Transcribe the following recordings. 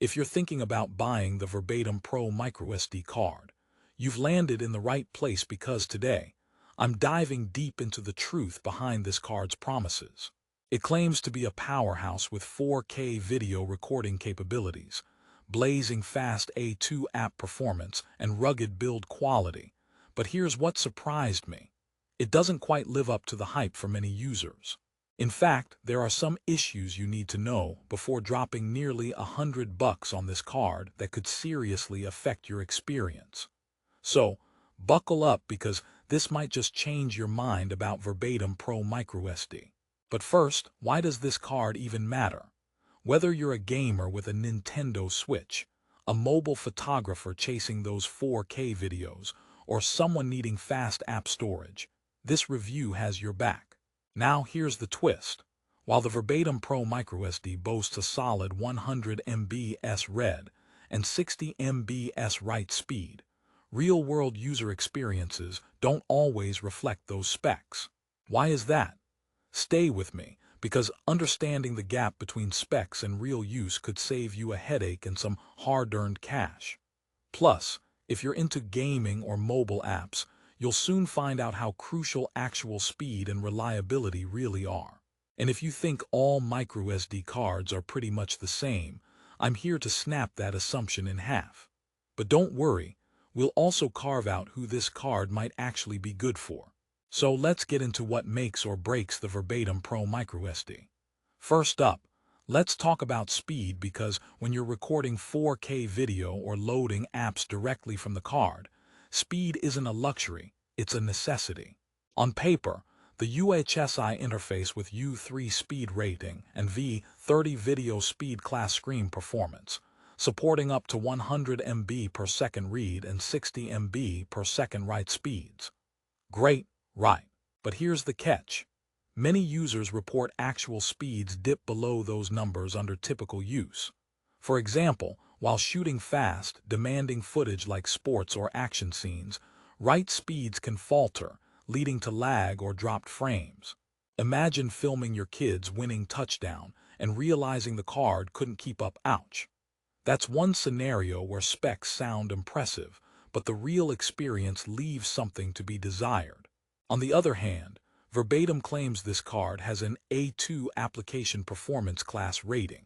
If you're thinking about buying the Verbatim Pro microSD card, you've landed in the right place because today, I'm diving deep into the truth behind this card's promises. It claims to be a powerhouse with 4K video recording capabilities, blazing fast A2 app performance, and rugged build quality. But here's what surprised me. It doesn't quite live up to the hype for many users. In fact, there are some issues you need to know before dropping nearly $100 on this card that could seriously affect your experience. So, buckle up because this might just change your mind about Verbatim Pro microSD. But first, why does this card even matter? Whether you're a gamer with a Nintendo Switch, a mobile photographer chasing those 4K videos, or someone needing fast app storage, this review has your back. Now here's the twist. While the Verbatim Pro microSD boasts a solid 100 MB/s read and 60 MB/s write speed, real-world user experiences don't always reflect those specs. Why is that? Stay with me, because understanding the gap between specs and real use could save you a headache and some hard-earned cash. Plus, if you're into gaming or mobile apps, you'll soon find out how crucial actual speed and reliability really are. And if you think all microSD cards are pretty much the same, I'm here to snap that assumption in half. But don't worry, we'll also carve out who this card might actually be good for. So let's get into what makes or breaks the Verbatim Pro microSD. First up, let's talk about speed because when you're recording 4K video or loading apps directly from the card, speed isn't a luxury, it's a necessity. On paper, the UHS-I interface with U3 speed rating and V30 video speed class screen performance, supporting up to 100 MB per second read and 60 MB per second write speeds. Great, right? But here's the catch. Many users report actual speeds dip below those numbers under typical use. For example, while shooting fast, demanding footage like sports or action scenes, write speeds can falter, leading to lag or dropped frames. Imagine filming your kid's winning touchdown and realizing the card couldn't keep up. Ouch. That's one scenario where specs sound impressive, but the real experience leaves something to be desired. On the other hand, Verbatim claims this card has an A2 application performance class rating,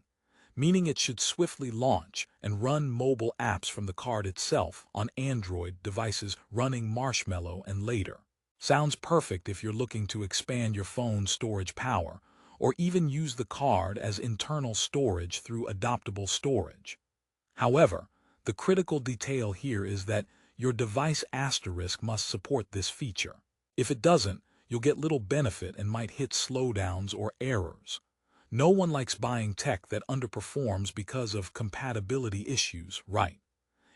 meaning it should swiftly launch and run mobile apps from the card itself on Android devices running Marshmallow and later. Sounds perfect if you're looking to expand your phone's storage power, or even use the card as internal storage through adaptable storage. However, the critical detail here is that your device asterisk must support this feature. If it doesn't, you'll get little benefit and might hit slowdowns or errors. No one likes buying tech that underperforms because of compatibility issues, right?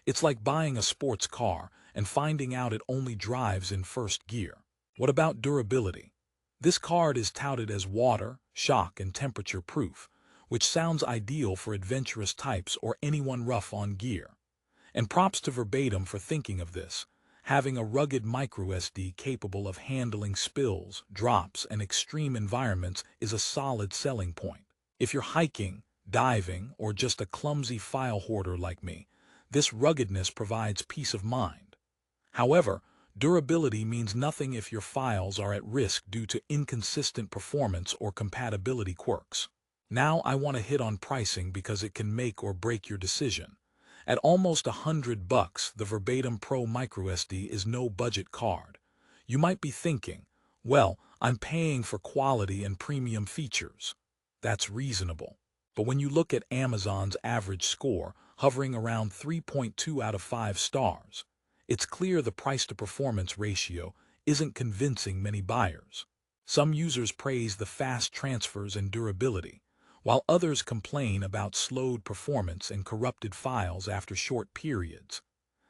It's like buying a sports car and finding out it only drives in first gear. What about durability? This card is touted as water, shock, and temperature proof, which sounds ideal for adventurous types or anyone rough on gear. And props to Verbatim for thinking of this. Having a rugged microSD capable of handling spills, drops, and extreme environments is a solid selling point. If you're hiking, diving, or just a clumsy file hoarder like me, this ruggedness provides peace of mind. However, durability means nothing if your files are at risk due to inconsistent performance or compatibility quirks. Now I want to hit on pricing because it can make or break your decision. At almost $100, the Verbatim Pro microSD is no budget card. You might be thinking, well, I'm paying for quality and premium features. That's reasonable. But when you look at Amazon's average score, hovering around 3.2 out of 5 stars, it's clear the price-to-performance ratio isn't convincing many buyers. Some users praise the fast transfers and durability, while others complain about slowed performance and corrupted files after short periods.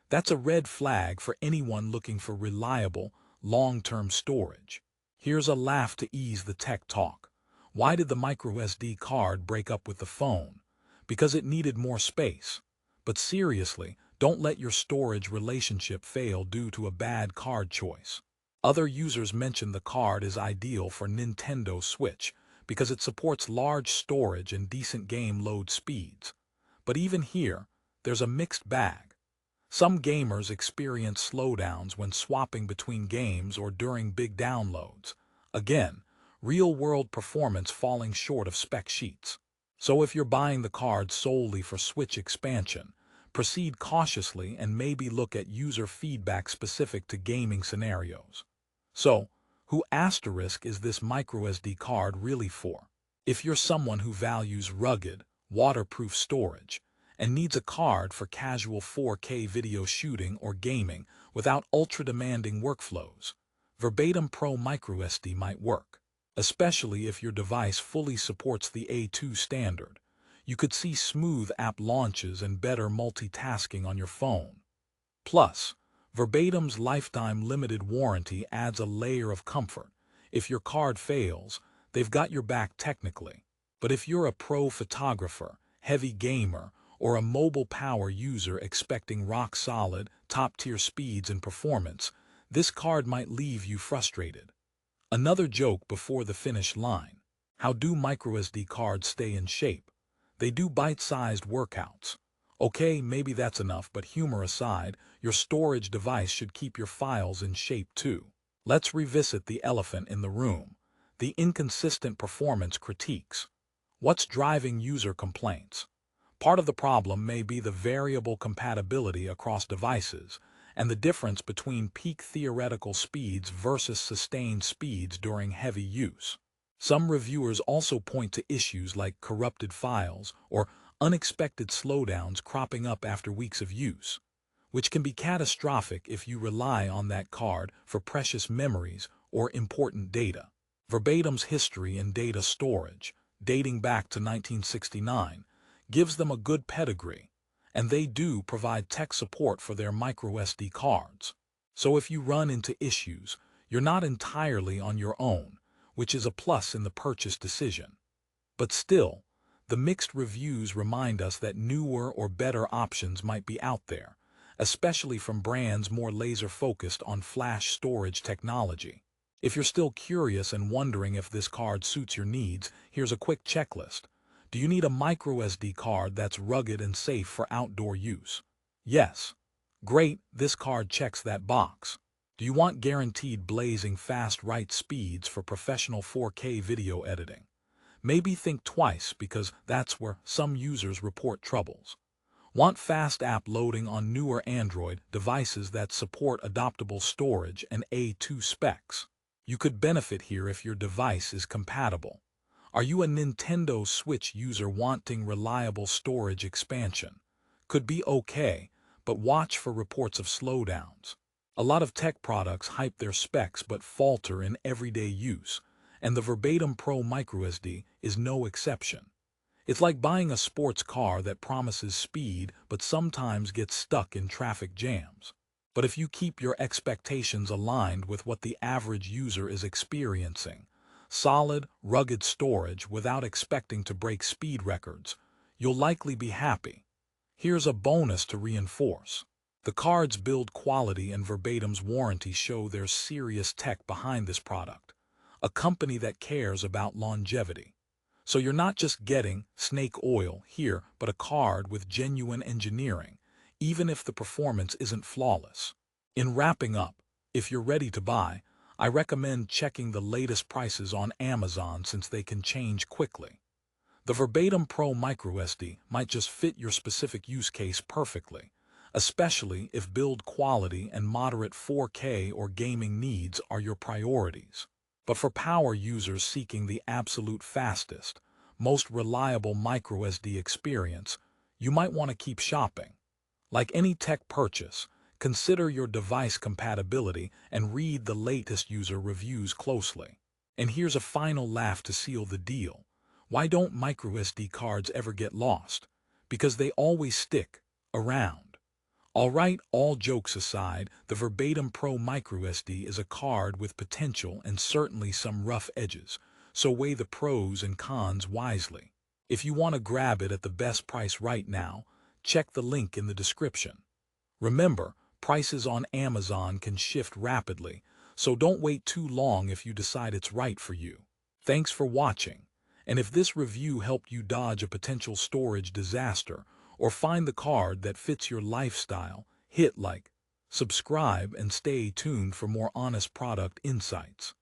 That's a red flag for anyone looking for reliable, long-term storage. Here's a laugh to ease the tech talk. Why did the microSD card break up with the phone? Because it needed more space. But seriously, don't let your storage relationship fail due to a bad card choice. Other users mention the card is ideal for Nintendo Switch, because it supports large storage and decent game load speeds. But even here, there's a mixed bag. Some gamers experience slowdowns when swapping between games or during big downloads. Again, real-world performance falling short of spec sheets. So if you're buying the card solely for Switch expansion, proceed cautiously and maybe look at user feedback specific to gaming scenarios. So, who asterisk is this microSD card really for? If you're someone who values rugged, waterproof storage, and needs a card for casual 4K video shooting or gaming without ultra-demanding workflows, Verbatim Pro microSD might work. Especially if your device fully supports the A2 standard. You could see smooth app launches and better multitasking on your phone. Plus, Verbatim's lifetime limited warranty adds a layer of comfort. If your card fails, they've got your back technically. But if you're a pro photographer, heavy gamer, or a mobile power user expecting rock-solid, top-tier speeds and performance, this card might leave you frustrated. Another joke before the finish line. How do microSD cards stay in shape? They do bite-sized workouts. Okay, maybe that's enough, but humor aside, your storage device should keep your files in shape too. Let's revisit the elephant in the room, the inconsistent performance critiques. What's driving user complaints? Part of the problem may be the variable compatibility across devices, and the difference between peak theoretical speeds versus sustained speeds during heavy use. Some reviewers also point to issues like corrupted files or unexpected slowdowns cropping up after weeks of use, which can be catastrophic if you rely on that card for precious memories or important data. Verbatim's history in data storage, dating back to 1969, gives them a good pedigree, and they do provide tech support for their microSD cards. So if you run into issues, you're not entirely on your own, which is a plus in the purchase decision. But still, the mixed reviews remind us that newer or better options might be out there, especially from brands more laser-focused on flash storage technology. If you're still curious and wondering if this card suits your needs, here's a quick checklist. Do you need a microSD card that's rugged and safe for outdoor use? Yes. Great, this card checks that box. Do you want guaranteed blazing fast write speeds for professional 4K video editing? Maybe think twice because that's where some users report troubles. Want fast app loading on newer Android devices that support adaptable storage and A2 specs? You could benefit here if your device is compatible. Are you a Nintendo Switch user wanting reliable storage expansion? Could be okay, but watch for reports of slowdowns. A lot of tech products hype their specs but falter in everyday use, and the Verbatim Pro microSD is no exception. It's like buying a sports car that promises speed but sometimes gets stuck in traffic jams. But if you keep your expectations aligned with what the average user is experiencing, solid, rugged storage without expecting to break speed records, you'll likely be happy. Here's a bonus to reinforce. The card's build quality and Verbatim's warranty show there's serious tech behind this product, a company that cares about longevity. So you're not just getting snake oil here, but a card with genuine engineering, even if the performance isn't flawless. In wrapping up, if you're ready to buy, I recommend checking the latest prices on Amazon since they can change quickly. The Verbatim Pro microSD might just fit your specific use case perfectly, especially if build quality and moderate 4K or gaming needs are your priorities. But for power users seeking the absolute fastest, most reliable microSD experience, you might want to keep shopping. Like any tech purchase, consider your device compatibility and read the latest user reviews closely. And here's a final laugh to seal the deal. Why don't microSD cards ever get lost? Because they always stick around. Alright, all jokes aside, the Verbatim Pro microSD is a card with potential and certainly some rough edges, so weigh the pros and cons wisely. If you want to grab it at the best price right now, check the link in the description. Remember, prices on Amazon can shift rapidly, so don't wait too long if you decide it's right for you. Thanks for watching, and if this review helped you dodge a potential storage disaster or find the card that fits your lifestyle, hit like, subscribe, and stay tuned for more honest product insights.